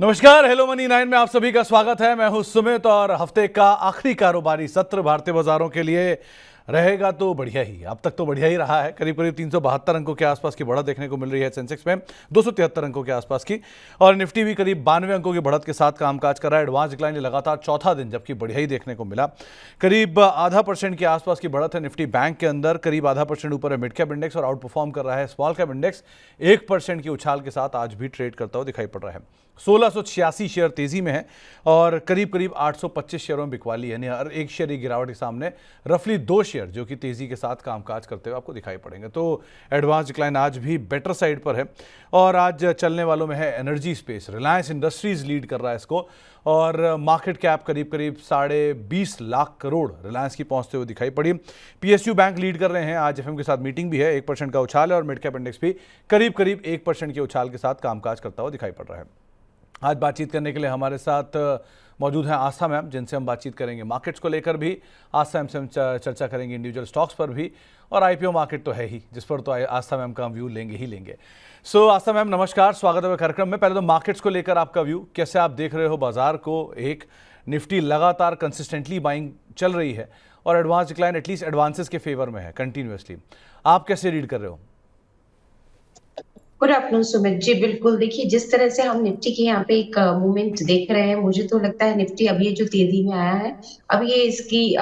नमस्कार, hello money 9 में आप सभी का स्वागत है। मैं हूं सुमित और हफ्ते का आखिरी कारोबारी सत्र भारतीय बाजारों के लिए रहेगा तो बढ़िया ही। अब तक तो बढ़िया ही रहा है। करीब करीब 372 अंकों के आसपास की बढ़त देखने को मिल रही है। सेंसेक्स में 273 अंकों के आसपास की और निफ्टी भी करीब 92 अंकों की बढ़त के साथ कामकाज कर रहा है। एडवांस डिक्लाइन लगातार चौथा दिन जबकि बढ़िया ही देखने को मिला। करीब आधा % के आसपास की बढ़त है निफ्टी बैंक के अंदर। करीब आधा % ऊपर है मिड कैप इंडेक्स और आउट परफॉर्म कर रहा है स्मॉल कैप इंडेक्स। 1% की उछाल के साथ आज भी ट्रेड करता हुआ दिखाई पड़ रहा है। 1686 शेयर तेजी में है और करीब करीब 825 शेयरों में बिकवाली यानी हर एक शेयर की गिरावट के सामने रफली 2 शेयर जो कि तेजी के साथ कामकाज करते हुए आपको दिखाई पड़ेंगे। तो एडवांस डिक्लाइन आज भी बेटर साइड पर है और आज चलने वालों में है energy space. Reliance industries lead कर रहा है इसको और मार्केट कैप करीब करीब 20.5 लाख करोड़ रिलायंस की पहुंचते हुए दिखाई पड़ी। पीएसयू बैंक लीड कर रहे हैं। आज एफएम के साथ मीटिंग भी है। 1% का उछाल है और मिड कैप इंडेक्स भी करीब करीब 1% के उछाल के साथ कामकाज करता हुआ दिखाई पड़ रहा है। आज बातचीत करने के लिए हमारे साथ मौजूद हैं आस्था मैम, जिनसे हम बातचीत करेंगे मार्केट्स को लेकर भी। आस्था मैम से हम चर्चा करेंगे इंडिविजुअल स्टॉक्स पर भी और आईपीओ मार्केट तो है ही जिस पर तो आस्था मैम का हम व्यू लेंगे ही लेंगे। सो आस्था मैम नमस्कार, स्वागत है कार्यक्रम में। पहले तो मार्केट्स को लेकर आपका व्यू, कैसे आप देख रहे हो बाजार को? एक निफ्टी लगातार कंसिस्टेंटली बाइंग चल रही है और एडवांस डिक्लाइन एटलीस्ट एडवांसेस के फेवर में है कंटिन्यूसली। आप कैसे रीड कर रहे हो? Good afternoon Sumit ji. बिल्कुल, देखिए जिस तरह से हम निफ्टी के यहाँ पे एक मूवमेंट देख रहे हैं, मुझे तो लगता है निफ्टी अब ये जो तेजी में आया है, अब ये इसकी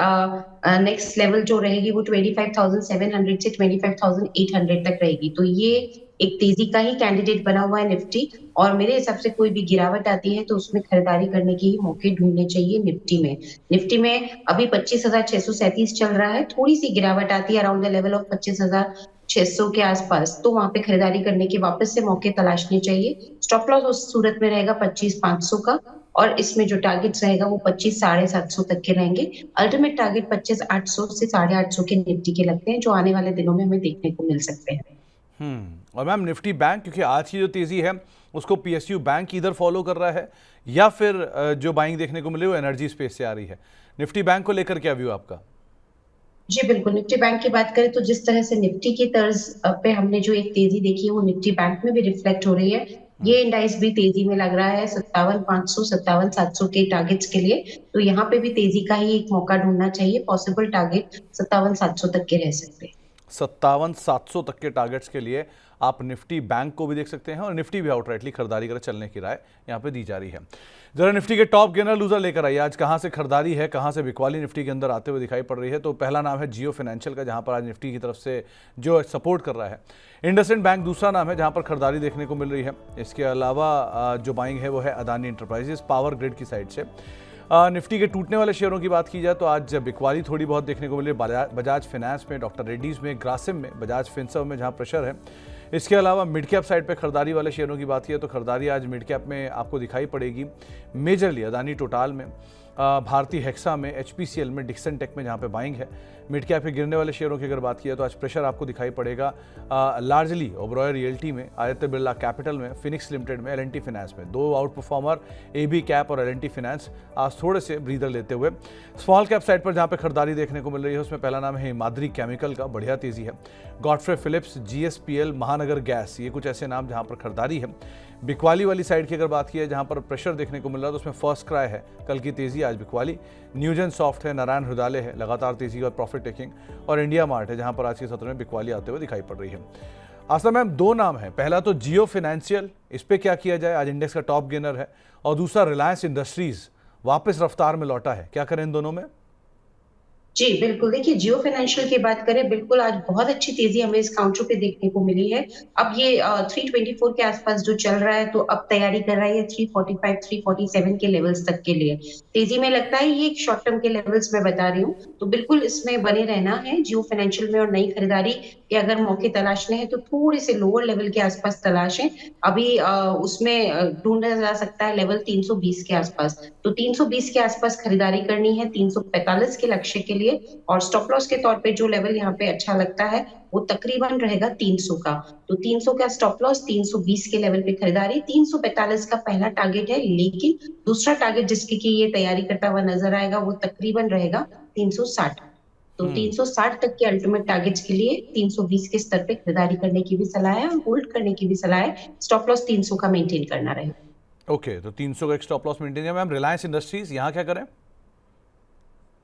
नेक्स्ट लेवल जो रहेगी वो 25,700 से 25,800 तक रहेगी। तो ये एक तेजी का ही कैंडिडेट बना हुआ है निफ्टी। और मेरे हिसाब से कोई भी गिरावट आती है तो उसमें खरीदारी करने के ही मौके ढूंढने चाहिए निफ्टी में। निफ्टी में अभी 25,637 चल रहा है। थोड़ी सी गिरावट आती है अराउंड द लेवल ऑफ 25,600 के आसपास, तो वहां पे खरीदारी करने के वापस से मौके तलाशने चाहिए। स्टॉप लॉस उस सूरत में रहेगा 25,500 का और इसमें जो टारगेट्स रहेगा वो 25,750 तक के रहेंगे। अल्टीमेट टारगेट 25,800 से 850 के निफ्टी के लगते हैं, जो आने वाले दिनों में हमें देखने को मिल सकते हैं। और मैम निफ्टी बैंक, क्योंकि आज की जो तेजी है उसको पीएसयू बैंक इधर फॉलो कर रहा है या फिर जो बाइंग देखने को मिली वो एनर्जी स्पेस से आ रही है? निफ्टी बैंक को लेकर क्या व्यू आपका? जी बिल्कुल, निफ्टी बैंक की बात करें तो जिस तरह से निफ्टी की तर्ज पे हमने जो एक तेजी देखी है वो निफ्टी बैंक में भी रिफ्लेक्ट हो रही है। ये इंडाइस भी तेजी में लग रहा है 57,500 57,700 के टारगेट्स के लिए। तो यहाँ पे भी तेजी का ही एक मौका ढूंढना चाहिए। पॉसिबल टारगेट 57,700 तक के रह सकते हैं। 57,700 तक के टारगेट्स के लिए आप निफ्टी बैंक को भी देख सकते हैं और निफ्टी भी आउटराइटली खरीदारी कर चलने की राय यहाँ पे दी जा रही है। जरा निफ्टी के टॉप गेनर लूजर लेकर आइए। आज कहाँ से खरीदारी है, कहाँ से बिकवाली निफ्टी के अंदर आते हुए दिखाई पड़ रही है? तो पहला नाम है जियो फाइनेंशियल का, जहाँ पर आज निफ्टी की तरफ से जो सपोर्ट कर रहा है। इंडसइंड बैंक दूसरा नाम है जहाँ पर खरीदारी देखने को मिल रही है। इसके अलावा जो बाइंग है वो है अदानी एंटरप्राइजेस पावर ग्रिड की साइड से। निफ्टी के टूटने वाले शेयरों की बात की जाए तो आज बिकवाली थोड़ी बहुत देखने को मिली। बजाज फाइनेंस में, डॉक्टर रेड्डीज में, ग्रासिम में, बजाज फिनसर्व में जहां प्रेशर है। इसके अलावा मिड कैप साइड पे खरीदारी वाले शेयरों की बात की तो खरीदारी आज मिड कैप में आपको दिखाई पड़ेगी मेजरली अदानी टोटाल में, भारतीय हेक्सा में, एचपीसीएल में, डिक्सन टेक में जहाँ पे बाइंग है। मिड कैप के गिरने वाले शेयरों की अगर बात की तो आज प्रेशर आपको दिखाई पड़ेगा लार्जली ओबरॉय रियल्टी में, आदित्य बिरला कैपिटल में, फिनिक्स लिमिटेड में, एल&टी फाइनेंस में। दो आउट परफॉर्मर एबी कैप और एल&टी फाइनेंस आज थोड़े से ब्रीदर लेते हुए। स्मॉल कैप साइड पर जहाँ पे खरीदारी देखने को मिल रही है उसमें पहला नाम है हिमाद्री केमिकल का, बढ़िया तेजी है। गॉडफ्रे फिलिप्स, जीएसपीएल, महानगर गैस, ये कुछ ऐसे नाम जहाँ पर खरीदारी है। बिकवाली वाली साइड की अगर बात की है जहाँ पर प्रेशर देखने को मिल रहा है तो उसमें फर्स्ट क्राई है, कल की तेजी आज बिकवाली। न्यूजन सॉफ्ट है, नारायण हृदयालय है, लगातार तेजी और प्रॉफिट टेकिंग, और इंडिया मार्ट है जहाँ पर आज के सत्र में बिकवाली आते हुए दिखाई पड़ रही है। आस्था मैम, दो नाम है, पहला तो जियो फाइनेंशियल, इस पर क्या किया जाए? आज इंडेक्स का टॉप गेनर है। और दूसरा रिलायंस इंडस्ट्रीज वापस रफ्तार में लौटा है, क्या करें इन दोनों में? जी बिल्कुल, देखिए जियो फाइनेंशियल की बात करें, बिल्कुल आज बहुत अच्छी तेजी हमें इस काउंटर पे देखने को मिली है। अब ये 324 के आसपास जो चल रहा है, तो अब तैयारी कर रहा है 345 347 के लेवल्स तक के लिए। तेजी में लगता है ये एक शॉर्ट टर्म के लेवल्स में बता रही हूँ, तो बिल्कुल इसमें बने रहना है जियो फाइनेंशियल में। और नई खरीदारी के अगर मौके तलाशने हैं तो थोड़े से लोअर लेवल के आसपास तलाशें। अभी उसमें ढूंढा जा सकता है लेवल 320 के आसपास। तो 320 के आसपास खरीदारी करनी है 345 के लक्ष्य के लिए। और स्टॉप लॉस के तौर पे जो लेवल यहाँ पे अच्छा लगता है वो तकरीबन रहेगा 300 का। तो 300 का स्टॉप लॉस, 320 के लेवल पे खरीदारी, 345 का पहला टारगेट है। लेकिन दूसरा टारगेट जिसकी की ये तैयारी करता हुआ नजर आएगा वो तकरीबन रहेगा 360। तो 360 तक के अल्टीमेट टारगेट्स के लिए 320 के स्तर पे खरीदारी करने की भी सलाह है और होल्ड करने की भी सलाह है। स्टॉप लॉस 300 का मेंटेन करना रहेगा। ओके, तो 300 का एक स्टॉप लॉस मेंटेन किया। मैम रिलायंस इंडस्ट्रीज यहाँ क्या करें?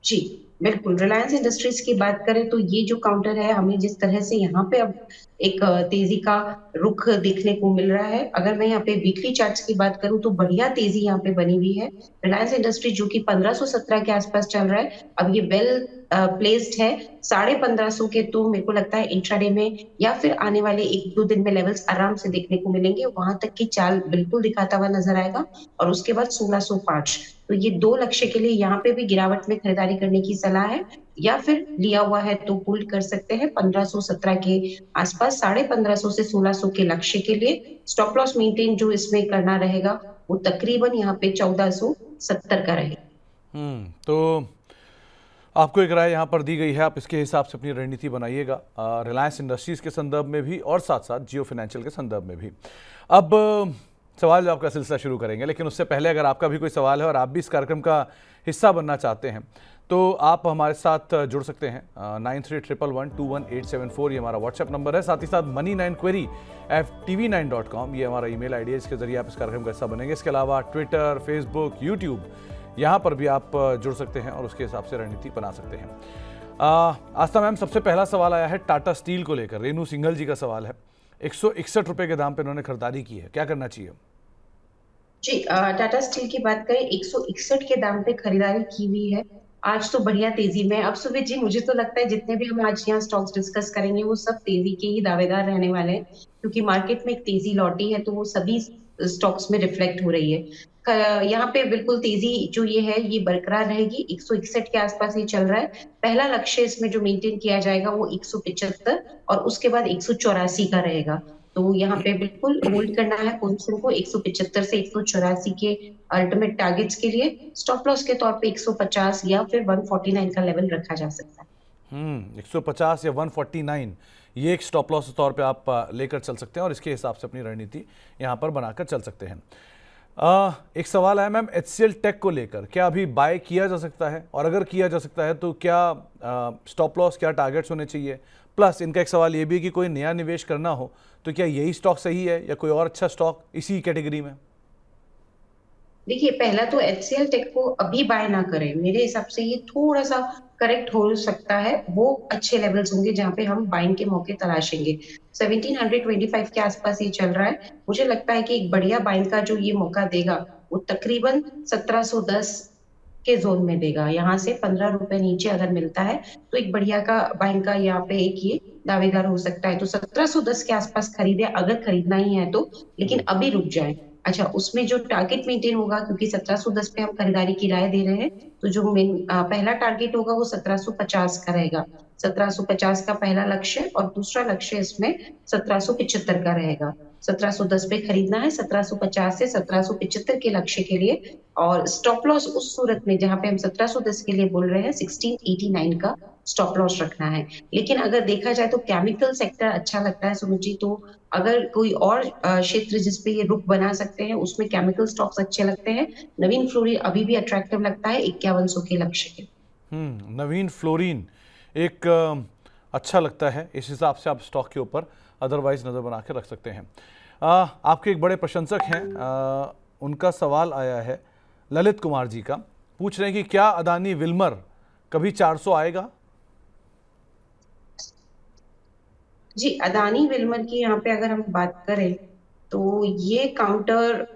जी बिल्कुल, रिलायंस इंडस्ट्रीज की बात करें तो ये जो काउंटर है, हमें जिस तरह से यहाँ पे अब एक तेजी का रुख देखने को मिल रहा है। अगर मैं यहाँ पे वीकली चार्ट्स की बात करूं तो बढ़िया तेजी यहाँ पे बनी हुई है। रिलायंस इंडस्ट्री जो कि 1517 के आसपास चल रहा है, अब ये वेल प्लेस्ड है। 1550 के तो मेरे को लगता है इंट्राडे में या फिर आने वाले 1-2 दिन में लेवल्स आराम से देखने को मिलेंगे, वहां तक की चाल बिल्कुल दिखाता हुआ नजर आएगा। और उसके बाद 1605, तो ये दो लक्ष्य के लिए यहाँ पे भी गिरावट में खरीदारी करने की सलाह है, या फिर लिया हुआ है तो होल्ड कर सकते हैं 1517 के आसपास। 1550 से 1600 के लक्ष्य के लिए स्टॉप लॉस मेंटेन जो इसमें करना रहेगा वो तकरीबन यहाँ पे 1470 का रहेगा। तो आपको एक राय यहाँ पर दी गई है, आप इसके हिसाब से अपनी रणनीति बनाइएगा, रिलायंस इंडस्ट्रीज के संदर्भ में भी और साथ साथ जियो फाइनेंशियल के संदर्भ में भी। अब सवाल जवाब का सिलसिला शुरू करेंगे, लेकिन उससे पहले अगर आपका भी कोई सवाल है और आप भी इस कार्यक्रम का हिस्सा बनना चाहते हैं तो आप हमारे साथ जुड़ सकते हैं। 9311121874 ये हमारा व्हाट्सएप नंबर है। साथ ही साथ money9query@tv9.com ये हमारा ईमेल आईडी है, इसके जरिए आप इस कार्यक्रम का हिस्सा बनेंगे। इसके अलावा ट्विटर, फेसबुक, यूट्यूब यहाँ पर भी आप जुड़ सकते हैं और उसके हिसाब से रणनीति बना सकते हैं। आस्था मैम, सबसे पहला सवाल आया है टाटा स्टील को लेकर। रेणु सिंघल जी का सवाल है। 161 रुपए के दाम पे उन्होंने खरीदारी की है, क्या करना चाहिए? जी टाटा स्टील की बात करें, 161 के दाम पे खरीदारी की हुई है। आज तो बढ़िया तेजी में। अब सुमित जी, मुझे तो लगता है जितने भी हम आज यहाँ स्टॉक्स डिस्कस करेंगे वो सब तेजी के ही दावेदार रहने वाले हैं, क्योंकि मार्केट में एक तेजी लौटी है तो वो सभी स्टॉक्स में रिफ्लेक्ट हो रही है। यहाँ पे बिल्कुल तेजी जो ये है ये बरकरार रहेगी। 161 के आसपास ही चल रहा है। पहला लक्ष्य इसमें जो मेंटेन किया जाएगा वो 175 और उसके बाद 184 का रहेगा। तो यहाँ पे बिल्कुल होल्ड करना है पोजीशन को 175 से 184 के अल्टीमेट टारगेट्स के लिए। स्टॉप लॉस के तौर पे 150 या फिर 149 का लेवल रखा जा सकता है। 150 या 149 ये एक स्टॉप लॉस के तौर पे आप लेकर चल सकते हैं और इसके हिसाब से अपनी रणनीति यहाँ पर बनाकर चल सकते हैं। एक सवाल है मैम HCL टेक को लेकर, क्या अभी बाय किया जा सकता है, और अगर किया जा सकता है तो क्या स्टॉप लॉस, क्या टारगेट्स होने चाहिए? प्लस इनका एक सवाल ये भी है कि कोई नया निवेश करना हो तो क्या यही स्टॉक सही है या कोई और अच्छा स्टॉक इसी कैटेगरी में? देखिए, पहला तो एचसीएल टेक को अभी बाय ना करें। मेरे हिसाब से ये थोड़ा सा करेक्ट हो सकता है, वो अच्छे लेवल्स होंगे जहां पे हम बाइंग के मौके तलाशेंगे। 1725 के आसपास ये चल रहा है। मुझे लगता है कि एक बढ़िया बाइंग का जो ये मौका देगा वो तकरीबन 1710 के जोन में देगा। यहाँ से 15 रुपए नीचे अगर मिलता है तो एक बढ़िया का बाइंग का यहाँ पे एक ये दावेदार हो सकता है। तो 1710 के आसपास खरीदे अगर खरीदना ही है तो, लेकिन अभी रुक जाए। अच्छा, उसमें जो टारगेट मेंटेन होगा, क्योंकि 1710 पे हम खरीदारी की राय दे रहे हैं, तो जो पहला टारगेट होगा वो 1750 का रहेगा। 1750 का पहला लक्ष्य और दूसरा लक्ष्य इसमें 1775 का रहेगा। 1710 पे खरीदना है, 1750 से 1775 के लक्ष्य के लिए। और स्टॉप लॉस उस सूरत में जहां पे हम 1710 के लिए बोल रहे हैं 1689 का स्टॉप लॉस रखना है। लेकिन अगर देखा जाए तो केमिकल सेक्टर अच्छा लगता है सुमित जी, तो अगर कोई और क्षेत्र जिसपे ये रुख बना सकते हैं उसमें केमिकल स्टॉक्स अच्छे लगते हैं। नवीन फ्लोरिन अभी भी अट्रैक्टिव लगता है 5100 के लक्ष्य के। नवीन फ्लोरिन एक अच्छा लगता है, इस हिसाब से आप स्टॉक के ऊपर अदरवाइज नज़र बना के रख सकते हैं। आपके एक बड़े प्रशंसक हैं, उनका सवाल आया है ललित कुमार जी का, पूछ रहे हैं कि क्या अदानी विल्मर कभी 400 आएगा? जी, अदानी विल्मर की यहाँ पे अगर हम बात करें तो ये काउंटर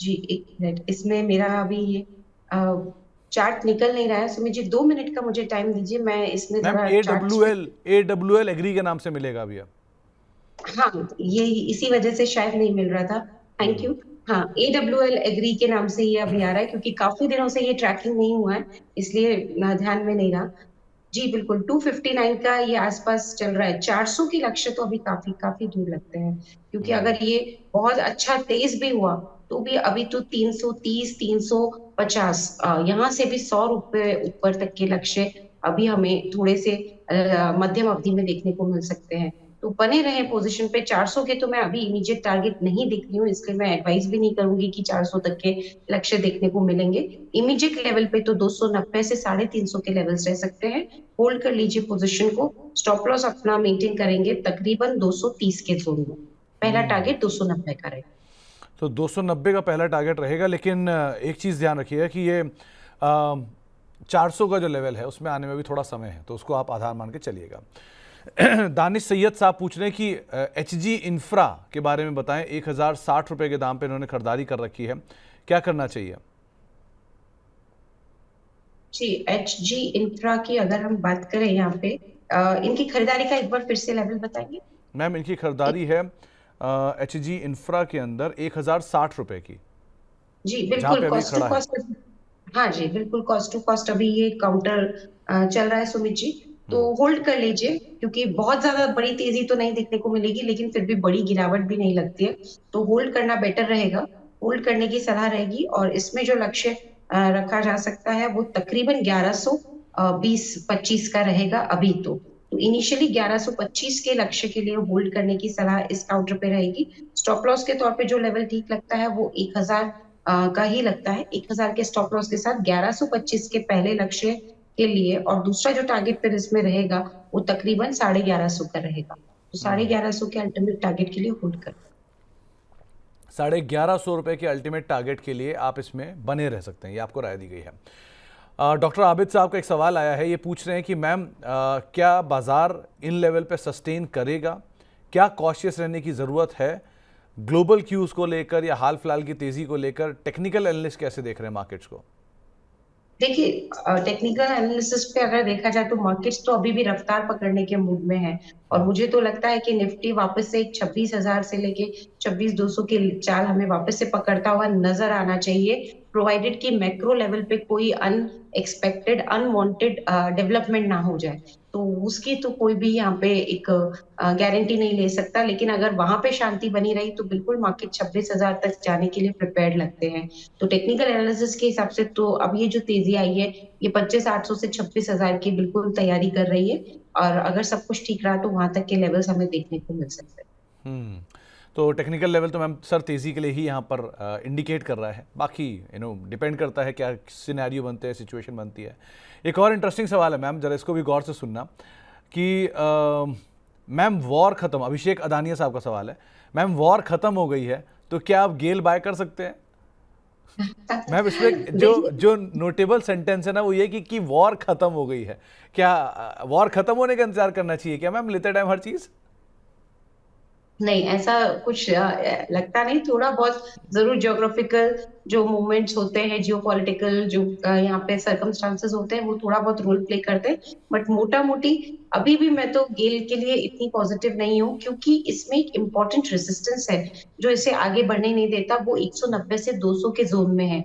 जी एक मिनट, इसमें मेरा अभी ये चार्ट निकल नहीं रहा है सुमित जी। 2 मिनट का मुझे टाइम दीजिए, मैं इसमें मैम जरा चार्ट। AWL एग्री के नाम से मिलेगा अभी। हाँ, ये इसी वजह से शायद नहीं मिल रहा था। Thank you. हाँ, AWL एग्री के नाम से ये अभी आ रहा है, क्योंकि काफी दिनों से ये ट्रैकिंग नहीं हुआ है, इसलिए ध्यान में नहीं रहा। जी बिल्कुल, 259 का ये आसपास चल रहा है। 400 के लक्ष्य तो अभी काफी काफी दूर लगते हैं, क्योंकि अगर ये बहुत अच्छा तेज भी हुआ तो भी अभी तो 330, 350 यहाँ से भी 100 रुपए ऊपर तक के लक्ष्य अभी हमें थोड़े से मध्यम अवधि में देखने को मिल सकते हैं। तो बने रहे पोजीशन पे। 400 के तो मैं अभी इमीडिएट टारगेट नहीं देख रही हूँ, इसलिए मैं एडवाइस भी नहीं करूंगी कि 400 तक के लक्ष्य देखने को मिलेंगे। इमीडिएट लेवल पे तो 290 से 350 के लेवल्स रह सकते हैं। होल्ड कर लीजिए पोजीशन को। स्टॉप लॉस अपना मेंटेन करेंगे तकरीबन 230 के जोन में। पहला टारगेट 290 का रहेगा। तो 290 का पहला टारगेट रहेगा, लेकिन एक चीज़ ध्यान रखिएगा कि ये 400 का जो लेवल है उसमें आने में भी थोड़ा समय है, तो उसको आप आधार मान के चलिएगा। दानिश सैयद साहब पूछ रहे हैं कि एचजी इंफ्रा के बारे में बताएं। 1060 के दाम पे इन्होंने खरीदारी कर रखी है, क्या करना चाहिए? जी, एचजी इंफ्रा की अगर हम बात करें यहाँ पे इनकी खरीदारी का एक बार फिर से लेवल बताएंगे। मैम इनकी खरीदारी है एचजी इंफ्रा के अंदर 1060 की, जी जहां बिल्कुल, पे अभी कॉस्ट टू खड़ा है। कॉस्ट। हाँ जी, बिल्कुल कॉस्ट टू कॉस्ट अभी ये काउंटर चल रहा है सुमित जी। तो होल्ड कर लीजिए, क्योंकि बहुत ज्यादा बड़ी तेजी तो नहीं देखने को मिलेगी, लेकिन फिर भी बड़ी गिरावट भी नहीं लगती है, तो होल्ड करना बेटर रहेगा। होल्ड करने की सलाह रहेगी। और इसमें जो लक्ष्य रखा जा सकता है वो तकरीबन 1120-25 का रहेगा अभी। तो इनिशियली 1125 के लक्ष्य के लिए होल्ड करने की सलाह इस काउंटर पे रहेगी। स्टॉप लॉस के तौर पे जो लेवल ठीक लगता है वो 1000 का ही लगता है। 1000 के स्टॉप लॉस के साथ 1125 के पहले लक्ष्य के लिए, और दूसरा जो टारगेट फिर इसमें रहेगा वो तकरीबन 1150 का रहेगा। तो 1150 के अल्टीमेट टारगेट के लिए होल्ड कर। 1150 के अल्टीमेट टारगेट के लिए आप इसमें बने रह सकते हैं, ये आपको राय दी गई है। डॉक्टर आबिद साहब का एक सवाल आया है, ये पूछ रहे हैं कि मैम क्या बाजार इन लेवल पे सस्टेन करेगा? क्या कॉशियस रहने की ज़रूरत है ग्लोबल क्यूज़ को लेकर या हाल फिलहाल की तेज़ी को लेकर? टेक्निकल एनालिस्ट कैसे देख रहे हैं मार्केट्स को? देखिए, टेक्निकल एनालिसिस पे अगर देखा जाए तो मार्केट्स तो अभी भी रफ्तार पकड़ने के मूड में है। और मुझे तो लगता है कि निफ्टी वापस से 26,000 से लेके 26,200 की चाल हमें वापस से पकड़ता हुआ नजर आना चाहिए, प्रोवाइडेड कि मैक्रो लेवल पे कोई अनएक्सपेक्टेड अनवांटेड डेवलपमेंट ना हो जाए। तो उसकी तो कोई भी यहाँ पे एक गारंटी नहीं ले सकता, लेकिन अगर वहां पे शांति बनी रही तो बिल्कुल मार्केट 26,000 तक जाने के लिए प्रिपेयर्ड लगते हैं। तो टेक्निकल एनालिसिस के हिसाब से तो अब ये जो तेजी आई है ये 25,800 से 26,000 की बिल्कुल तैयारी कर रही है। और अगर सब कुछ ठीक रहा तो वहां तक के लेवल्स हमें देखने को मिल सकते हैं। तो टेक्निकल लेवल तो मैम सर तेज़ी के लिए ही यहाँ पर इंडिकेट कर रहा है, बाकी डिपेंड करता है क्या सिनेरियो बनते हैं, सिचुएशन बनती है। एक और इंटरेस्टिंग सवाल है मैम, ज़रा इसको भी गौर से सुनना कि मैम वॉर ख़त्म, अभिषेक अदानिया साहब का सवाल है, मैम वॉर ख़त्म हो गई है तो क्या आप गेल बाय कर सकते हैं? मैम इसमें जो देखिए, जो नोटेबल सेंटेंस है ना वो ये कि वॉर ख़त्म हो गई है। क्या वॉर ख़त्म होने का इंतजार करना चाहिए क्या मैम लेते टाइम हर चीज़? नहीं, ऐसा कुछ लगता नहीं। थोड़ा बहुत जरूर ज्योग्राफिकल जो मूवमेंट्स होते हैं, जियोपॉलिटिकल जो यहाँ पे सर्कमस्टांसेस होते हैं, वो थोड़ा बहुत रोल प्ले करते हैं। बट मोटा मोटी अभी भी मैं तो गेल के लिए इतनी पॉजिटिव नहीं हूँ, क्योंकि इसमें एक इम्पोर्टेंट रेजिस्टेंस है जो इसे आगे बढ़ने नहीं देता। वो 190 से 200 के जोन में है।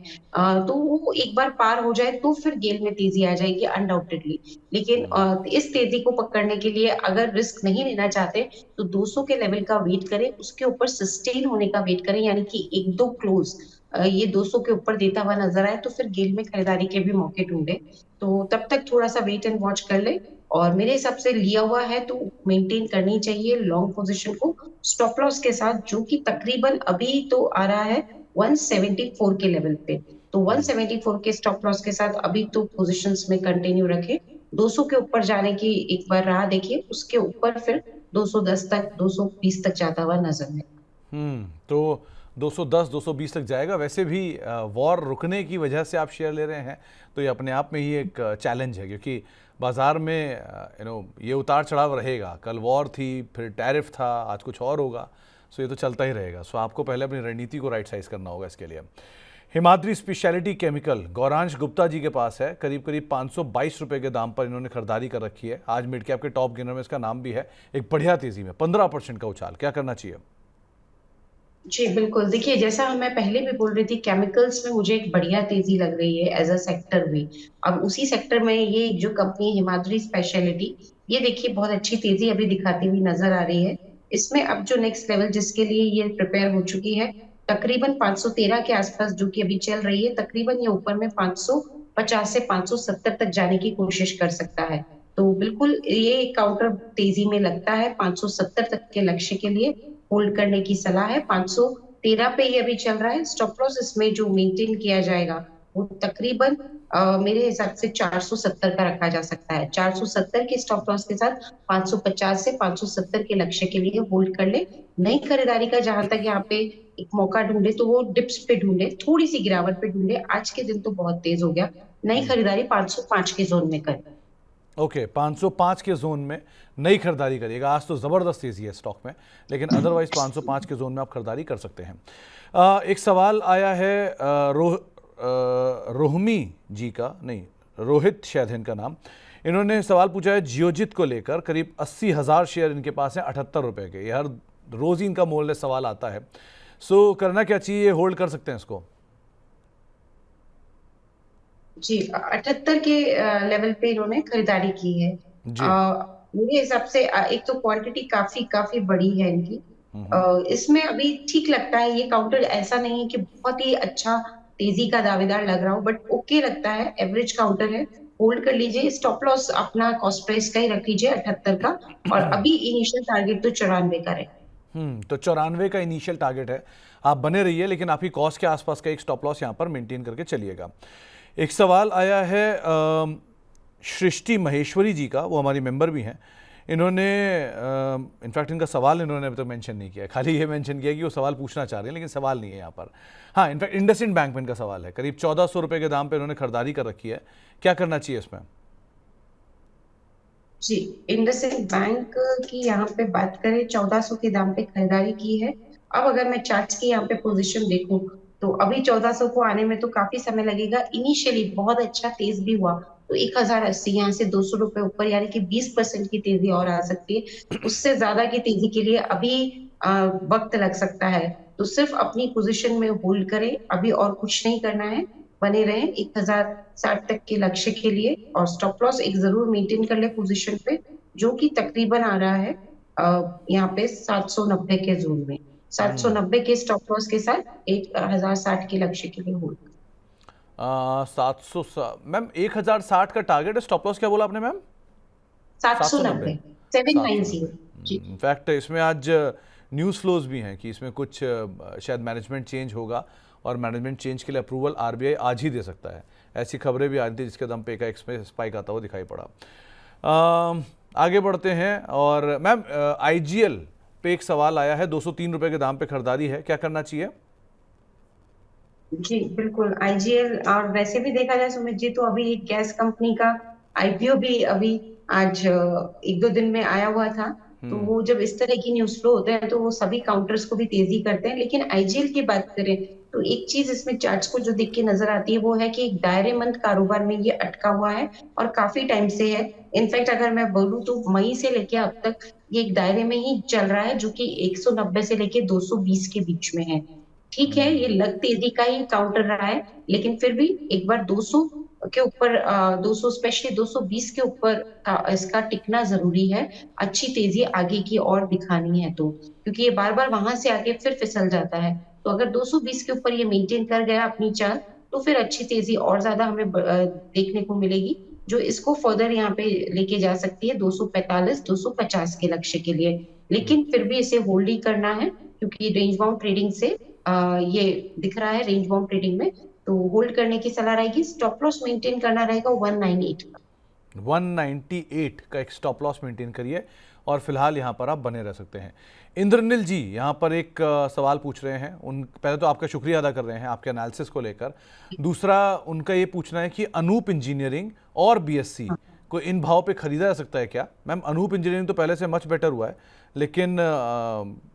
तो वो एक बार पार हो जाए तो फिर गेल में तेजी आ जाएगी अनडाउटेडली। लेकिन इस तेजी को पकड़ने के लिए अगर रिस्क नहीं लेना चाहते तो 200 के लेवल का वेट करें, उसके ऊपर सस्टेन होने का वेट करें, यानी कि एक दो क्लोज ये 200 के ऊपर देता हुआ नजर आए तो फिर गेल में खरीदारी के भी मौके ढूंढे। तो तब तक थोड़ा सा वेट एंड वॉच कर ले। और मेरे हिसाब से लिया हुआ है तो मेंटेन करनी चाहिए लॉन्ग पोजीशन को, स्टॉप लॉस के साथ, जो कि तकरीबन अभी तो आ रहा है 174 के लेवल पे। तो 174 के स्टॉप लॉस के साथ अभी तो पोजीशंस में कंटिन्यू रखें। 200 के ऊपर जाने की एक बार राह देखिए, उसके ऊपर फिर 210 तक 220 तक जाता हुआ नजर है। तो 210 220 तक जाएगा। वैसे भी वॉर रुकने की वजह से आप शेयर ले रहे हैं तो ये अपने आप में ही एक चैलेंज है, क्योंकि बाजार में ये उतार चढ़ाव रहेगा। कल वॉर थी, फिर टैरिफ था, आज कुछ और होगा। सो ये तो चलता ही रहेगा। सो आपको पहले अपनी रणनीति को राइट साइज करना होगा इसके लिए। हिमाद्री स्पेशलिटी केमिकल गौरांश गुप्ता जी के पास है, करीब करीब 522 रुपये के दाम पर इन्होंने खरीदारी कर रखी है। आज मिड कैप के टॉप गेनर में इसका नाम भी है। एक बढ़िया तेजी में 15% का उछाल, क्या करना चाहिए? जी बिल्कुल, देखिए जैसा मैं पहले भी बोल रही थी, केमिकल्स में मुझे एक बढ़िया तेजी लग रही है एज अ सेक्टर भी। अब उसी सेक्टर में ये जो कंपनी हिमाद्री स्पेशलिटी, ये देखिए बहुत अच्छी तेजी अभी दिखाती हुई नजर आ रही है। इसमें अब जो नेक्स्ट लेवल जिसके लिए ये प्रिपेयर हो चुकी है, तकरीबन 513 के आसपास जो कि अभी चल रही है, तकरीबन ये ऊपर में 550 से 570 तक जाने की कोशिश कर सकता है। तो बिल्कुल ये काउंटर तेजी में लगता है। 570 तक के लक्ष्य के लिए होल्ड करने की सलाह है। 513 पे ये अभी चल रहा है। स्टॉप लॉस इसमें जो मेंटेन किया जाएगा वो तकरीबन मेरे हिसाब से 470 का रखा जा सकता है। 470 के स्टॉप लॉस के साथ 550 से 570 के लक्ष्य के लिए होल्ड कर ले। नई खरीदारी का जहां तक यहाँ पे एक मौका ढूंढे तो वो डिप्स पे ढूंढे, थोड़ी सी गिरावट पे ढूंढे। आज के दिन तो बहुत तेज हो गया। नई खरीदारी 505 के जोन में करें। ओके, 505 के जोन में नई खरीदारी करिएगा। आज तो ज़बरदस्त तेज़ी है स्टॉक में, लेकिन अदरवाइज 505 के जोन में आप खरीदारी कर सकते हैं। एक सवाल आया है रोहमी जी का, नहीं रोहित शायद है इनका नाम। इन्होंने सवाल पूछा है जियोजित को लेकर। करीब 80,000 शेयर इनके पास हैं 78 रुपये के। हर रोज़ ही इनका मूल्य सवाल आता है। सो करना क्या चाहिए, होल्ड कर सकते हैं इसको? जी, 78 के लेवल पे इन्होंने खरीदारी की है। जी। मेरे हिसाब से एक तो क्वांटिटी काफी काफी बड़ी है इनकी। इसमें अभी ठीक लगता है। ये काउंटर ऐसा नहीं है कि बहुत ही अच्छा तेजी का दावेदार लग रहा हो, बट ओके लगता है। एवरेज काउंटर है, होल्ड कर लीजिए। स्टॉप लॉस अपना कॉस्ट प्राइस का ही रख लीजिए 78 का। और अभी इनिशियल टारगेट तो 94 का रहे। तो 94 का इनिशियल टारगेट है। आप बने रहिए, लेकिन आपकी कॉस्ट के आसपास का एक स्टॉप लॉस यहाँ पर मेंटेन करके चलिएगा। एक सवाल आया है सृष्टि महेश्वरी जी का, वो हमारी मेंबर भी हैं। इन्होंने इनफैक्ट इनका सवाल इन्होंने अभी तक मेंशन नहीं किया, खाली ये मेंशन किया कि वो सवाल पूछना चाह रहे हैं, लेकिन सवाल नहीं है यहाँ पर। हाँ, इनफैक्ट इंडसइंड बैंक में इनका सवाल है। करीब 1400 रुपये के दाम पे इन्होंने खरीदारी कर रखी है। क्या करना चाहिए इसमें? जी, इंडसइंड बैंक की यहाँ पे बात करें, 1400 के दाम पे खरीदारी की है। अब अगर मैं चार्ट्स की यहाँ पे पोजीशन देखूं, तो अभी 1400 को आने में तो काफी समय लगेगा। इनिशियली बहुत अच्छा तेज भी हुआ, तो 1080 यहाँ से 200 रुपए ऊपर, यानी कि 20% की तेजी और आ सकती है। उससे ज्यादा की तेजी के लिए अभी वक्त लग सकता है। तो सिर्फ अपनी पोजीशन में होल्ड करें, अभी और कुछ नहीं करना है। बने रहें 1060 तक के लक्ष्य के लिए, और स्टॉप लॉस एक जरूर मेंटेन कर ले पोजीशन पे, जो कि तकरीबन आ रहा है यहाँ पे 790 के जोन में। 790 के स्टॉप लॉस के साथ 1060 के लक्ष्य के लिए होल्ड। 700 मैम 1060 का टारगेट है। स्टॉप लॉस क्या बोला आपने मैम? 790। 790, 790। 790। जी इनफैक्ट इसमें आज न्यूज़ फ्लोज भी हैं कि इसमें कुछ शायद मैनेजमेंट चेंज होगा, और मैनेजमेंट चेंज के लिए अप्रूवल आरबीआई आज ही दे सकता है। ऐसी खबरें भी आ रही थी, जिसके दम पे का स्पाइक आता हुआ दिखाई पड़ा। आगे बढ़ते हैं। और मैम आईजीएल पे एक सवाल आया है। 203 रुपये के दाम पे खरीदारी है, क्या करना चाहिए? जी बिल्कुल, आईजीएल। और वैसे भी देखा जाए सुमित जी, तो अभी एक गैस कंपनी का आईपीओ भी अभी आज एक दो दिन में आया हुआ था। तो वो जब इस तरह की न्यूज फ्लो होते हैं, तो वो सभी काउंटर्स को भी तेजी करते हैं। लेकिन आईजीएल की बात करें, तो एक चीज इसमें चार्ट्स को जो देख के नजर आती है, वो है कि एक दायरेमंद कारोबार में ये अटका हुआ है, और काफी टाइम से है। इनफैक्ट अगर मैं बोलूँ तो मई से लेके अब तक ये एक दायरे में ही चल रहा है, जो कि 190 से लेके 220 के बीच में है। ठीक है, ये लग तेजी का ही काउंटर रहा है, लेकिन फिर भी एक बार 200 के ऊपर, 200 स्पेशली 220 के ऊपर इसका टिकना जरूरी है। अच्छी तेजी आगे की और दिखानी है तो, क्योंकि ये बार बार वहां से आके फिर फिसल जाता है। तो अगर 220 के ऊपर ये मेंटेन कर गया अपनी चाल, तो फिर अच्छी तेजी और ज्यादा हमें देखने को मिलेगी, जो इसको फर्दर यहाँ पे लेके जा सकती है 245 250 के लक्ष्य के लिए। लेकिन फिर भी इसे होल्ड ही करना है, क्योंकि रेंज बाउंड ट्रेडिंग से ये दिख रहा है रेंज बाउंड ट्रेडिंग में। तो होल्ड करने की सलाह रहेगी। स्टॉप लॉस मेंटेन करना रहेगा 198 का। 198 का एक स्टॉप लॉस मेंटेन करिए, और फिलहाल यहाँ पर आप बने रह सकते हैं। इंद्रनील जी यहाँ पर एक सवाल पूछ रहे हैं। उन पहले तो आपका शुक्रिया अदा कर रहे हैं आपके एनालिसिस को लेकर। दूसरा उनका ये पूछना है कि अनूप इंजीनियरिंग और बीएससी को इन भाव पे खरीदा जा सकता है क्या? मैम अनूप इंजीनियरिंग तो पहले से मच बेटर हुआ है, लेकिन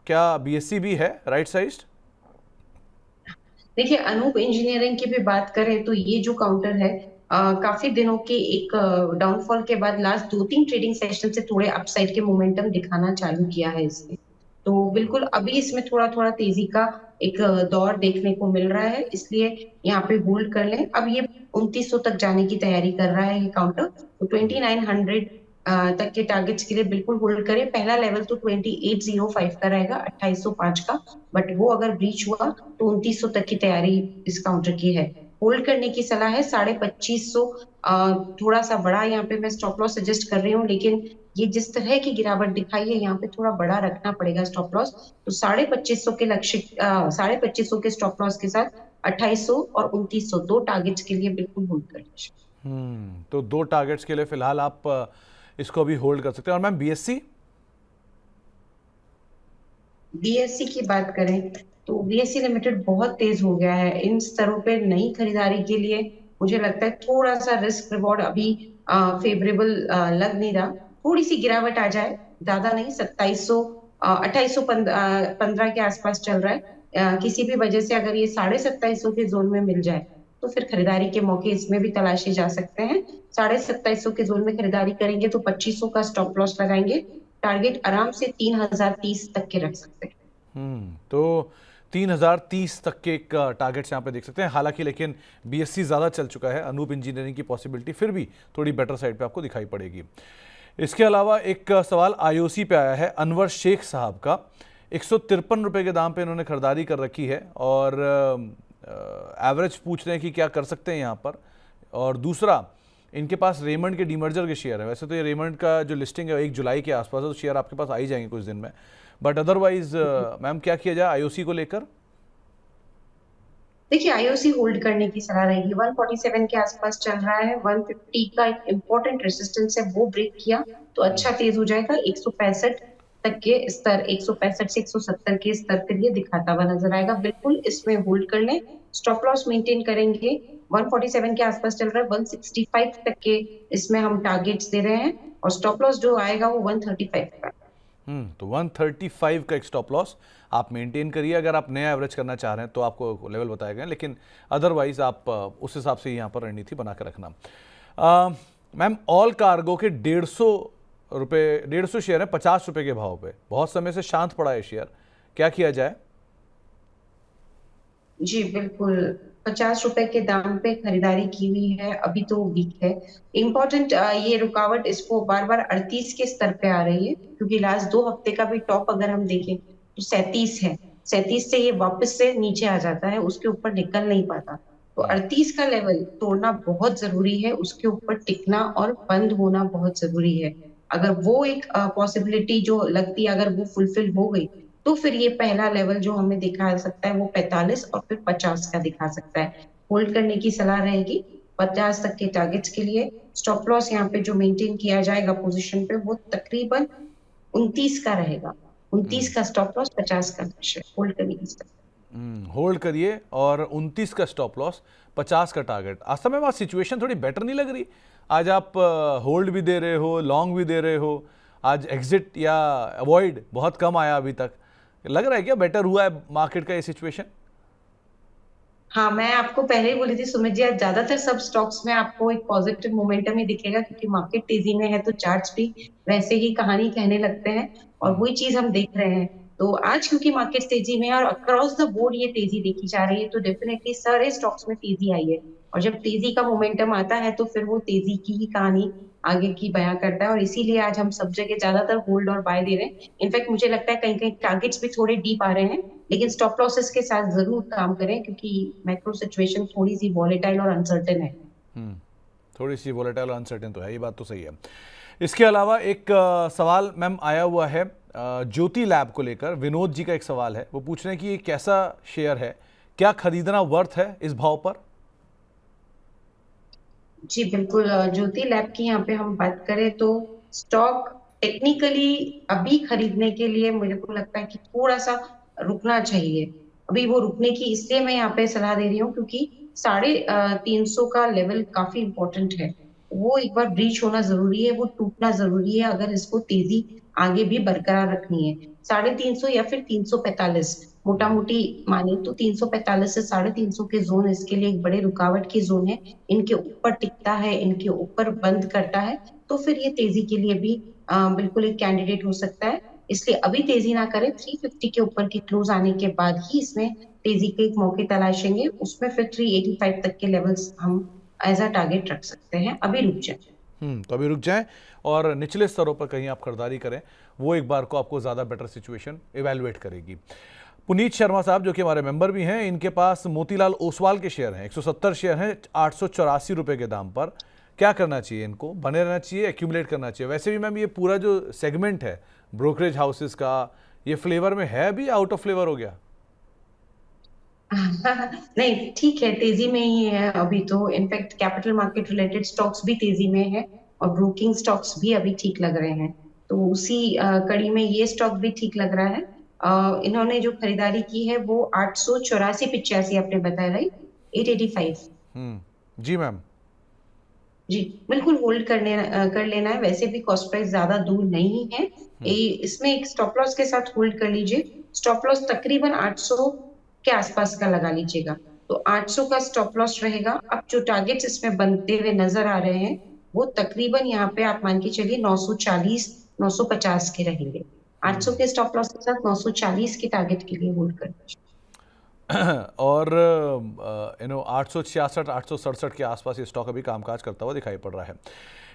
क्या बीएससी भी है राइट साइज्ड? देखिए, अनूप इंजीनियरिंग की भी बात करें, तो ये जो काउंटर है, काफी दिनों के एक डाउनफॉल के बाद लास्ट दो तीन ट्रेडिंग सेशन से थोड़े अपसाइड के मोमेंटम दिखाना चालू किया है इसने। तो बिल्कुल अभी इसमें थोड़ा थोड़ा तेजी का एक दौर देखने को मिल रहा है, इसलिए यहाँ पे होल्ड कर लें। अब ये 2900 तक जाने की तैयारी कर रहा है ये काउंटर, तो 2900 तक के टारगेट्स के लिए बिल्कुल होल्ड करें। पहला लेवल तो 2805 का रहेगा, 2805 का। बट वो अगर ब्रीच हुआ, तो 2900 तक की तैयारी इस काउंटर की है। होल्ड करने की सलाह है 2550। थोड़ा सा बड़ा यहाँ पे मैं स्टॉप लॉस सजेस्ट कर रही हूँ, लेकिन ये जिस तरह की गिरावट दिखाई है, यहाँ पे थोड़ा बड़ा रखना पड़ेगा स्टॉप लॉस। तो 2550 के लक्ष्य, 2550 के स्टॉप लॉस के साथ 2800 और 2900 दो टारगेट्स के लिए बिल्कुल होल्ड कर लीजिए। तो दो टारगेट्स के लिए फिलहाल आप इसको अभी होल्ड कर सकते हैं। और मैम बीएससी? बीएससी की बात करें तो बीएससी लिमिटेड बहुत तेज हो गया है इन स्तरों पे नई खरीदारी के लिए। मुझे लगता है थोड़ा सा रिस्क रिवॉर्ड अभी फेवरेबल लग नहीं रहा। थोड़ी सी गिरावट आ जाए, ज्यादा नहीं, 2700 2815 के आसपास चल रहा है। किसी भी वजह से अगर ये 2750 के जोन में मिल जाए तो फिर खरीदारी के मौके इसमें भी तलाशे जा सकते हैं। 2750 के जोन में खरीदारी करेंगे तो 2500 का स्टॉप लॉस लगाएंगे। टारगेट आराम से 3030 तक के रख सकते हैं। तो 3030 तक के एक टारगेट्स यहाँ पे देख सकते हैं। हालांकि लेकिन बीएससी ज़्यादा चल चुका है, अनूप इंजीनियरिंग की पॉसिबिलिटी फिर भी थोड़ी बेटर साइड पे आपको दिखाई पड़ेगी। इसके अलावा एक सवाल आईओसी पे आया है अनवर शेख साहब का। 153 रुपये के दाम पे इन्होंने खरीदारी कर रखी है और एवरेज पूछ रहे हैं कि क्या कर सकते हैं यहाँ पर। और दूसरा, इनके पास रेमंड के डीमर्जर के शेयर है। वैसे तो ये रेमंड का जो लिस्टिंग है 1 जुलाई के आसपास है, तो शेयर आपके पास आ ही जाएंगे कुछ दिन में। बट अदरवाइज मैम क्या किया जाए आईओसी को लेकर? देखिए, आईओसी होल्ड करने की सलाह रहेगी। 147 के आसपास चल रहा है। 150 का एक इम्पोर्टेंट रेजिस्टेंस है, वो ब्रेक किया तो अच्छा तेज हो जाएगा। 165 तक के स्तर, 165 से 170 के स्तर के लिए दिखाता हुआ नजर आएगा। बिल्कुल इसमें होल्ड कर लें। स्टॉप लॉस मेंटेन करेंगे। 147 के आसपास चल रहा है, 165 तक के इसमें हम टारगेट्स दे रहे हैं और स्टॉप लॉस जो आएगा वो 135 का। तो 135 का एक स्टॉप लॉस आप मेंटेन करिए। अगर आप नया एवरेज करना चाह रहे हैं तो आपको लेवल बताए गए हैं, लेकिन अदरवाइज आप उस हिसाब से यहाँ पर रणनीति बना कर रखना। मैम, ऑल कार्गो के 150 शेयर है 50 रुपए के भाव पे, बहुत समय से शांत पड़ा है शेयर, क्या किया जाए? जी बिल्कुल, 50 रुपए के दाम पे खरीदारी की हुई है, अभी तो वीक है। इम्पोर्टेंट ये रुकावट इसको बार बार 38 के स्तर पे आ रही है, क्योंकि लास्ट 2 हफ्ते का भी टॉप अगर हम देखें तो 37 है। 37 से ये वापस से नीचे आ जाता है, उसके ऊपर निकल नहीं पाता। तो 38 का लेवल तोड़ना बहुत जरूरी है, उसके ऊपर टिकना और बंद होना बहुत जरूरी है। अगर वो एक पॉसिबिलिटी जो लगती है, अगर वो फुलफिल हो गई तो फिर ये पहला लेवल जो हमें दिखा सकता है वो 45 और फिर 50 का दिखा सकता है। होल्ड करने की सलाह रहेगी 50 तक के टारगेट्स के लिए। स्टॉप लॉस यहाँ पे जो मेंटेन किया जाएगा पोजीशन पे वो तकरीबन 29 का रहेगा। 29 का स्टॉप लॉस, 50 का लक्ष्य, होल्ड करने की सलाह। होल्ड करिए और 29 का स्टॉप लॉस, 50 का टारगेट। आज समय बाद सिचुएशन थोड़ी बेटर नहीं लग रही? आज आप होल्ड भी दे रहे हो, लॉन्ग भी दे रहे हो। आज एग्जिट या अवॉइड बहुत कम आया अभी तक। लग रहा है क्या बेटर हुआ है मार्केट का ये सिचुएशन? हाँ, मैं आपको पहले ही बोली थी सुमित जी, आज ज्यादातर सब स्टॉक्स में आपको एक पॉजिटिव मोमेंटम ही दिखेगा, क्योंकि मार्केट तेजी में है तो चार्ट्स भी वैसे ही कहानी कहने लगते हैं और वही चीज हम देख रहे हैं। तो आज क्योंकि मार्केट तेजी में है और अक्रॉस द बोर्ड ये तेजी देखी जा रही है, तो डेफिनेटली सारे स्टॉक्स में तेजी आई है। और जब तेजी का मोमेंटम आता है तो फिर वो तेजी की ही कहानी आगे की बयां करता है, और इसीलिए आज हम सब जगह ज्यादातर होल्ड और बाय दे रहे हैं। इनफैक्ट मुझे लगता है कहीं कहीं टारगेट्स भी थोड़े डीप आ रहे हैं, लेकिन स्टॉप लॉसेस के साथ जरूर काम करें, क्योंकि मैक्रो सिचुएशन थोड़ी सी वॉलेटाइल और अनसर्टेन है। थोड़ी सी वोलेटाइल और अनसर्टेन तो है, ये बात तो सही है। इसके अलावा एक सवाल मैम आया हुआ है ज्योति लैब को लेकर। विनोद जी का एक सवाल है, वो पूछ रहे हैं कि ये कैसा शेयर है, क्या खरीदना वर्थ है इस भाव पर? जी बिल्कुल, ज्योति लैब की यहाँ पे हम बात करें तो स्टॉक टेक्निकली अभी खरीदने के लिए मुझे को लगता है कि थोड़ा सा रुकना चाहिए। अभी वो रुकने की इसलिए मैं यहाँ पे सलाह दे रही हूँ क्योंकि 350 का लेवल काफी इंपॉर्टेंट है। वो एक बार ब्रीच होना जरूरी है, वो टूटना जरूरी है अगर इसको तेजी आगे भी बरकरार रखनी है। 350 या फिर 345 मोटा मोटी माने तो 345 से 350 के जोन इसके लिए एक बड़े रुकावट की जोन है। इनके ऊपर टिकता है, इनके ऊपर बंद करता है तो फिर ये तेजी के लिए भी बिल्कुल एक कैंडिडेट हो सकता है। इसलिए अभी तेजी ना करें, 350 के ऊपर की क्लोज आने के बाद ही इसमें तेजी के एक मौके तलाशेंगे। उसमें फिर 385 तक के लेवल्स हम एज अ टारगेट रख सकते हैं। अभी रुक जाए। तो अभी रुक जाएं और निचले स्तरों पर कहीं आप खरीदारी करें, वो एक बार को आपको ज़्यादा बेटर सिचुएशन इवैल्यूएट करेगी। पुनीत शर्मा साहब जो कि हमारे मेंबर भी हैं, इनके पास मोतीलाल ओसवाल के शेयर हैं, 170 शेयर हैं 884 रुपये के दाम पर। क्या करना चाहिए? इनको बने रहना चाहिए, एक्यूमुलेट करना चाहिए? वैसे भी मैम ये पूरा जो सेगमेंट है ब्रोकरेज हाउसेस का, ये फ्लेवर में है अभी, आउट ऑफ फ्लेवर हो गया? नहीं, ठीक है, तेजी में ही है अभी तो। In fact capital market related stocks भी तेजी में है और ब्रोकिंग स्टॉक्स भी अभी ठीक लग रहे हैं। तो उसी कड़ी में ये स्टॉक भी ठीक लग रहा है। इन्होंने जो खरीदारी की है वो 884-85 आपने बताया, राइट? 885। जी मैम। जी, बिल्कुल होल्ड कर लेना है। वैसे भी कॉस्ट प्राइस ज्यादा दूर नहीं है। इसमें एक स्टॉप लॉस के साथ होल्ड कर लीजिए। स्टॉप लॉस तकरीबन 800 के आसपास का लगा लीजिएगा। तो 800 का स्टॉप लॉस रहेगा। अब जो टारगेट्स इसमें बनते हुए नजर आ रहे हैं वो तकरीबन यहाँ पे आप मान के चलिए 940 950 के रहेंगे। 800 के स्टॉप लॉस के साथ 940 के टारगेट के लिए होल्ड कर लीजिए। और 866 867 के आसपास ये स्टॉक अभी कामकाज करता हुआ दिखाई पड़ रहा है।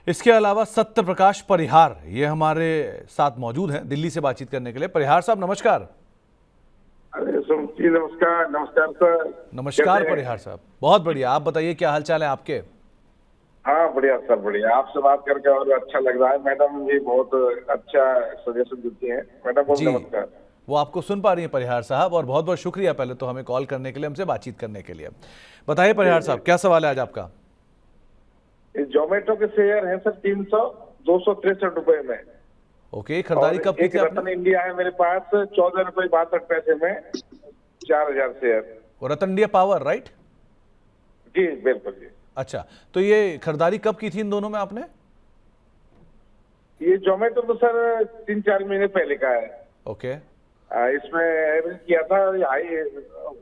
इसके अलावा सत्य प्रकाश परिहार ये हमारे साथ मौजूद हैं दिल्ली से बातचीत करने के लिए। परिहार साहब नमस्कार। अरे जी नमस्कार। नमस्कार सर। नमस्कार परिहार साहब, बहुत बढ़िया। आप बताइए क्या हालचाल है आपके? हाँ बढ़िया सर, बढ़िया। आपसे बात करके और अच्छा लग रहा है। मैडम भी बहुत अच्छा सजेशन देती हैं। मैडम बहुत जी, नमस्कार। वो आपको सुन पा रही हैं परिहार साहब, और बहुत बहुत शुक्रिया पहले तो हमें कॉल करने के लिए, हमसे बातचीत करने के लिए। बताइए परिहार साहब क्या सवाल है आज आपका? जोमेटो के शेयर है सर 263 रुपए में। ओके, खरीदारी कब की एक थी रतन आपने? इंडिया है मेरे पास 14 रुपए 62 पैसे में 4000 शेयर। और रतन इंडिया पावर, राइट? जी बिल्कुल जी। अच्छा, तो ये खरीदारी कब की थी इन दोनों में आपने? ये जोमेटो तो सर 3-4 महीने पहले का है। ओके। इसमें एवरेज किया था, हाई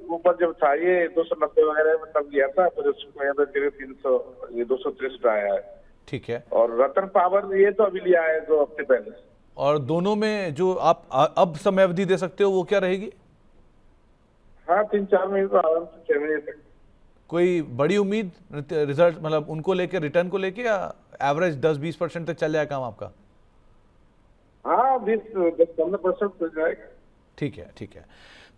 ऊपर जब था ये 290 वगैरह में तब लिया था, फिर उसमें एवरेज करके 300 ये 263 आया है। ठीक है। और रतन पावर ये तो अभी लिया है 2 हफ्ते पहले। और दोनों में जो आप अब समय अवधि दे सकते हो वो क्या रहेगी? हाँ 3-4 महीने तो आराम से 6 महीने तक। कोई बड़ी उम्मीद रिजल्ट, मतलब उनको लेके, रिटर्न को लेके, या एवरेज 10-20% तक चल जाए काम आपका? हाँ 10-15% हो जाएगा। ठीक है, ठीक है।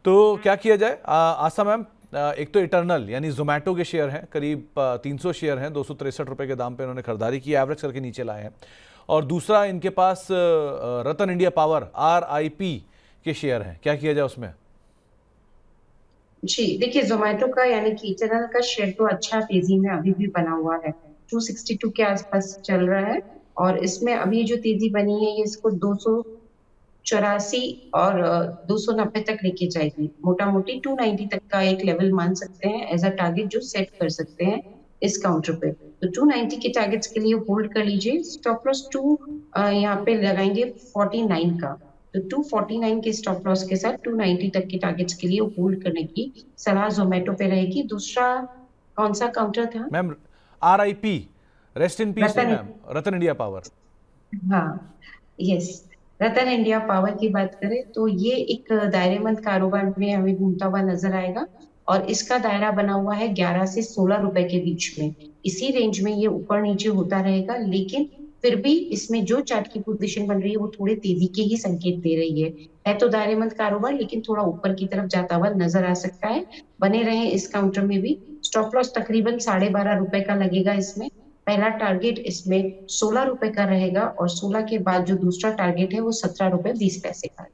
तो क्या किया जाए? आशा मैम, एक तो इटर्नल यानी जोमेटो के शेयर हैं, करीब 300 शेयर हैं, 263 रुपए के दाम पे उन्होंने खरीदारी की, एवरेज करके नीचे लाए हैं। और दूसरा इनके पास रतन इंडिया पावर RIP के शेयर हैं, क्या किया जाए उसमें? जी, देखिए जोमेटो का यानी कि इटरनल का शेयर तो अच्छा तेजी में अभी भी बना हुआ है। 262 के आसपास चल रहा है। और इसमें अभी जो तेजी बनी है ये इसको 284 और 290 तक लेके जाएगी। मोटा मोटी 290 तक का एक लेवल मान सकते हैं एज अ टारगेट जो सेट कर सकते हैं इस काउंटर पे। तो 290 के टारगेट्स के लिए होल्ड कर लीजिए। स्टॉप लॉस 2 यहाँ पे लगाएंगे 49 का। तो 249 के स्टॉप लॉस के साथ 290 तक के टारगेट्स के लिए होल्ड करने की सलाह जोमेटो पे रहेगी। दूसरा कौन सा काउंटर था? Ma'am RIP, rest in peace नहीं रतन। मैम, रतन इंडिया पावर। हाँ, यस। रतन इंडिया पावर की बात करें तो ये एक दायरेमंद कारोबार में हमें घूमता हुआ नजर आएगा। और इसका दायरा बना हुआ है 11 से 16 रुपए के बीच में। इसी रेंज में ये ऊपर नीचे होता रहेगा, लेकिन फिर भी इसमें जो चार्ट की पोजीशन बन रही है वो थोड़े तेजी के ही संकेत दे रही है तो दायरेमंद कारोबार, लेकिन थोड़ा ऊपर की तरफ जाता हुआ नजर आ सकता है। बने रहे इस काउंटर में भी। स्टॉप लॉस तकरीबन 12.5 रुपए का लगेगा इसमें। पहला टारगेट इसमें 16 रुपए का रहेगा और 16 के बाद जो दूसरा टारगेट है वो 17 रुपए 20 पैसे का है।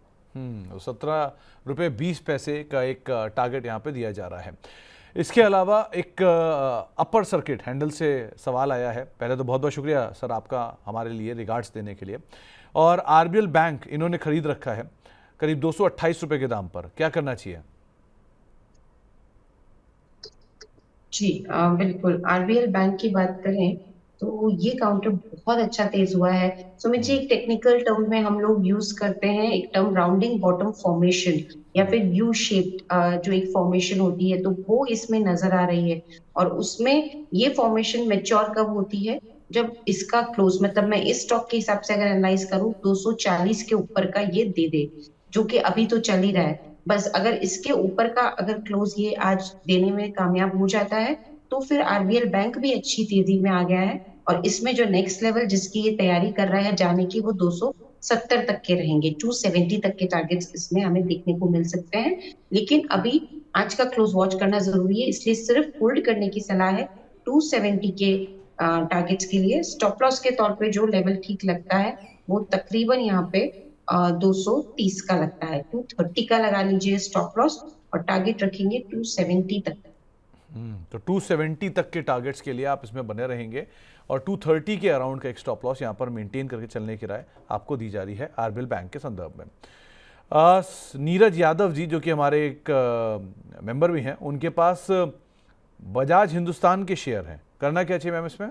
17 रुपये 20 पैसे का एक टारगेट यहाँ पे दिया जा रहा है। इसके अलावा एक अपर सर्किट हैंडल से सवाल आया है। पहले तो बहुत बहुत शुक्रिया सर आपका हमारे लिए रिगार्ड्स देने के लिए। और RBL बैंक इन्होंने खरीद रखा है करीब 228 रुपए के दाम पर, क्या करना चाहिए? जी, बिल्कुल। आरबीएल बैंक की बात करें तो ये काउंटर बहुत अच्छा तेज हुआ है। सुमित जी, एक टेक्निकल टर्म में हम लोग यूज करते हैं एक टर्म राउंडिंग बॉटम फॉर्मेशन या फिर यू शेप्ड जो एक फॉर्मेशन होती है, तो वो इसमें नजर आ रही है। और उसमें ये फॉर्मेशन मैच्योर कब होती है? जब इसका क्लोज, मतलब मैं इस स्टॉक के हिसाब से अगर एनालाइज करूं 240 के ऊपर का ये दे दे, जो कि अभी तो चल ही रहा है। बस अगर इसके ऊपर का अगर क्लोज ये आज देने में कामयाब हो जाता है तो फिर आरबीएल बैंक भी अच्छी तेजी में आ गया है। और इसमें जो नेक्स्ट लेवल जिसकी ये तैयारी कर रहा है जाने की वो 270 तक के रहेंगे। 270 तक के टारगेट्स इसमें हमें देखने को मिल सकते हैं। लेकिन अभी आज का क्लोज वॉच करना जरूरी है, इसलिए सिर्फ होल्ड करने की सलाह है 270 के टारगेट्स के लिए। स्टॉप लॉस के तौर पे जो लेवल ठीक लगता है वो तकरीबन यहाँ पे 230 का लगता है। 230 का लगा लीजिए स्टॉप लॉस और टारगेट रखेंगे 270 तक। तो 270 तक के टारगेट्स के लिए आप इसमें बने रहेंगे और 230 के अराउंड का एक स्टॉप लॉस यहाँ पर मेंटेन करके चलने की राय आपको दी जा रही है RBL बैंक के संदर्भ में। नीरज यादव जी जो कि हमारे एक मेंबर भी हैं, उनके पास बजाज हिंदुस्तान के शेयर हैं, करना क्या चाहिए मैम इसमें?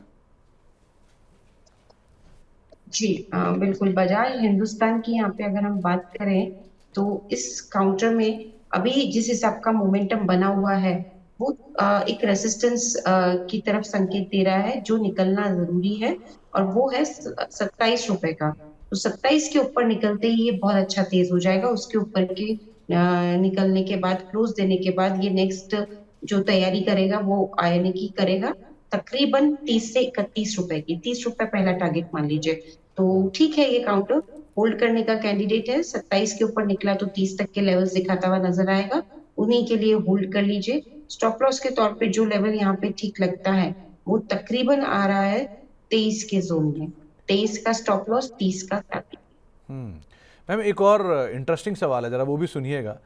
जी बिल्कुल, बजाज हिंदुस्तान की यहाँ पे अगर हम बात करें तो इस काउंटर में अभी जिस हिसाब का मोमेंटम बना हुआ है वो एक रेसिस्टेंस की तरफ संकेत दे रहा है जो निकलना जरूरी है, और वो है 27 रुपए का। तो 27 के ऊपर निकलते ही ये बहुत अच्छा तेज हो जाएगा। उसके ऊपर के निकलने के बाद, क्लोज देने के बाद, ये नेक्स्ट जो तैयारी करेगा वो आने की करेगा तकरीबन 30 से 31 रुपए की। 30 रुपए पहला टारगेट मान लीजिए। तो ठीक है, ये काउंटर होल्ड करने का कैंडिडेट है। 27 के ऊपर निकला तो 30 तक के लेवल्स दिखाता हुआ नजर आएगा, उन्हीं के लिए होल्ड कर लीजिए। स्टॉप लॉस के तौर पे जो लेवल यहाँ पे ठीक लगता है वो तकरीबन आ रहा है 23 के जोन में। 23 का स्टॉप लॉस, 30 का टारगेट। मैम एक और इंटरेस्टिंग सवाल है, जरा वो भी सुनिएगा।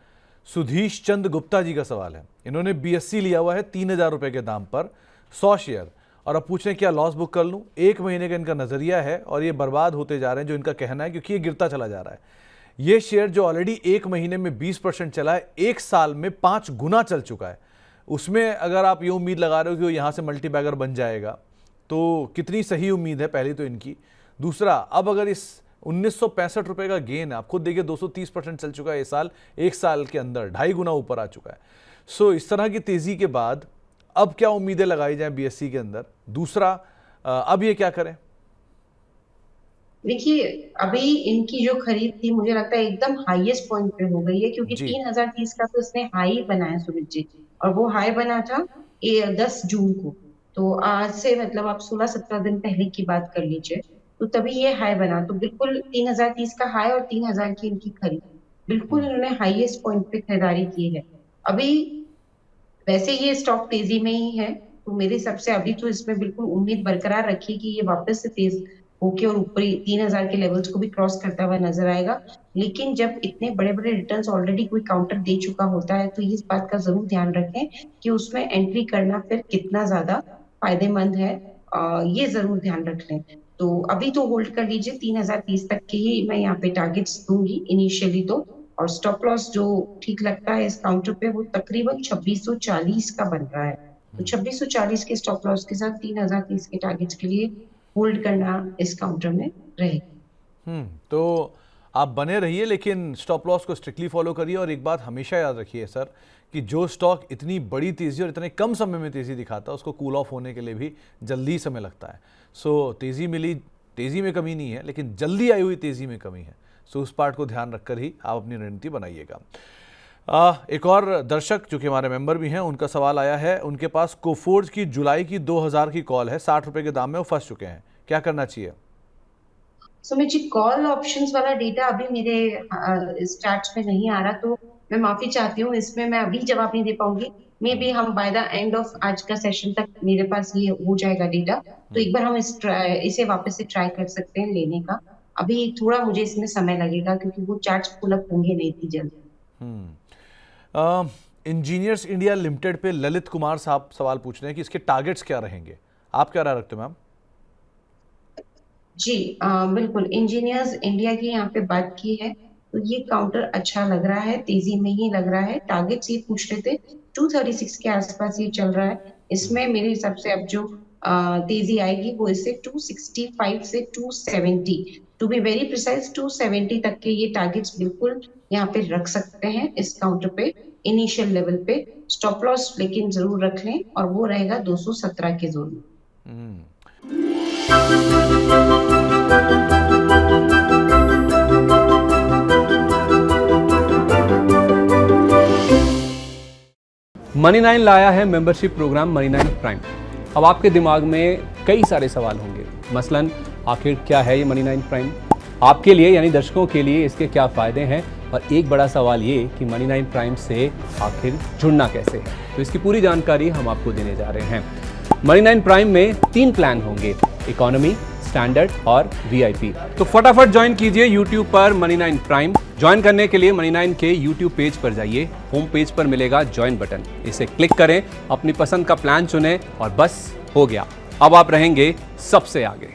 सुधीश चंद गुप्ता जी का सवाल है। इन्होंने BSC लिया हुआ है 3000 रुपए के दाम पर 100 शेयर, और अब पूछ रहे हैं क्या लॉस बुक कर लूं। 1 महीने का इनका नजरिया है और ये बर्बाद होते जा रहे हैं, जो इनका कहना है, क्योंकि ये गिरता चला जा रहा है। ये शेयर जो ऑलरेडी 1 महीने में 20% चला है, 1 साल में 5 गुना चल चुका है। उसमें अगर आप ये उम्मीद लगा रहे हो कि वो यहाँ से मल्टीबैगर बन जाएगा, तो कितनी सही उम्मीद है पहली तो इनकी। दूसरा, अब अगर इस 1965 रुपए का गेन है, आप खुद देखिए 230% चल चुका है ये साल, 1 साल के अंदर 2.5 गुना ऊपर आ चुका है। सो इस तरह की तेजी के बाद अब क्या उम्मीदें लगाई जाएं BSC के अंदर? दूसरा, अब ये क्या करें? देखिए, अभी इनकी जो खरीद थी मुझे लगता है एकदम हाईएस्ट पॉइंट पे हो गई है, क्योंकि 3030 का तो इसने हाई बनाया सुमित जी, और वो हाई बना था 10 जून को। तो आज से मतलब आप 16-17 दिन पहले की बात कर लीजिए, तो तभी ये हाई बना। तो बिल्कुल 3030 का हाई और 3000 की इनकी खरीद, बिल्कुल इन्होंने हाईएस्ट पॉइंट पे खरीदारी की है। अभी वैसे ये स्टॉक तेजी में ही है, तो मेरे हिसाब से अभी तो इसमें बिल्कुल उम्मीद बरकरार रखिए कि ये वापस से तेज होके और ऊपरी 3000 के लेवल्स को भी क्रॉस करता हुआ नजर आएगा। लेकिन जब इतने बड़े बड़े रिटर्न्स ऑलरेडी कोई काउंटर दे चुका होता है तो इस बात का जरूर ध्यान रखें कि उसमें एंट्री करना फिर कितना ज्यादा फायदेमंद है, ये जरूर ध्यान रख लें। तो अभी तो होल्ड कर लीजिए, 3030 तक के ही मैं यहाँ पे टारगेट्स दूंगी इनिशियली तो। और स्टॉप लॉस जो ठीक लगता है इस काउंटर पे वो तकरीबन 2640 का बन रहा है। तो 2640 के स्टॉप लॉस के साथ 3030 के टारगेट्स के लिए होल्ड करना इस काउंटर में रहेगा। तो आप बने रहिए, लेकिन स्टॉप लॉस को स्ट्रिक्टली फॉलो करिए। और एक बात हमेशा याद रखिए सर, कि जो स्टॉक इतनी बड़ी तेज़ी और इतने कम समय में तेज़ी दिखाता है उसको कूल ऑफ होने के लिए भी जल्दी समय लगता है। सो तेज़ी मिली, तेज़ी में कमी नहीं है, लेकिन जल्दी आई हुई तेज़ी में कमी है। सो उस पार्ट को ध्यान रखकर ही आप अपनी रणनीति बनाइएगा। एक और दर्शक जो कि हमारे मेंबर भी हैं, उनका सवाल आया है। उनके पास कोफोर्ज की जुलाई की 2000 की कॉल है, 60 रुपए के दाम में वो फंस चुके हैं, क्या करना चाहिए? सुमित जी, कॉल ऑप्शंस वाला डेटा अभी मेरे स्टार्ट्स में नहीं आ रहा, तो मैं माफी चाहती हूँ, इसमें मैं अभी जवाब नहीं दे पाऊंगी। मे बी हम बाय द एंड ऑफ आज का सेशन तक मेरे पास ये हो जाएगा डेटा, तो एक बार हम इसे वापस से ट्राई कर सकते हैं लेने का। अभी थोड़ा मुझे इसमें समय लगेगा क्योंकि वो चार्ट्स पुल अप होंगे नहीं इतनी जल्दी। इंजीनियर्स इंडिया लिमिटेड पे ललित कुमार साहब सवाल पूछ रहे हैं कि इसके टारगेट्स क्या रहेंगे, आप क्या राय रखते हो मैम? जी बिल्कुल, इंजीनियर्स इंडिया की यहाँ पे बात की है तो ये काउंटर अच्छा लग रहा है, तेजी में ही लग रहा है। टारगेट्स ये पूछ रहे थे 236 के आसपास ये चल रहा है। इसमें मेरे हिसाब से अब जो तेजी आएगी वो इससे 265 से 270, टू बी वेरी प्रिसाइज 270 तक के ये टारगेट्स बिल्कुल यहाँ पे रख सकते हैं इस काउंटर पे इनिशियल लेवल पे। स्टॉप लॉस लेकिन जरूर रख लें और वो रहेगा 217 के जोन में। मनी9 लाया है मेंबरशिप प्रोग्राम मनी9 प्राइम। अब आपके दिमाग में कई सारे सवाल होंगे, मसलन आखिर क्या है ये मनी9 प्राइम, आपके लिए यानी दर्शकों के लिए इसके क्या फ़ायदे हैं, और एक बड़ा सवाल ये कि मनी9 प्राइम से आखिर जुड़ना कैसे है। तो इसकी पूरी जानकारी हम आपको देने जा रहे हैं। मनी9 प्राइम में 3 प्लान होंगे, इकोनॉमी, स्टैंडर्ड और VIP। तो फटाफट ज्वाइन कीजिए YouTube पर मनी9 प्राइम। ज्वाइन करने के लिए मनी9 के YouTube पेज पर जाइए, होम पेज पर मिलेगा ज्वाइन बटन, इसे क्लिक करें, अपनी पसंद का प्लान चुनें और बस हो गया, अब आप रहेंगे सबसे आगे।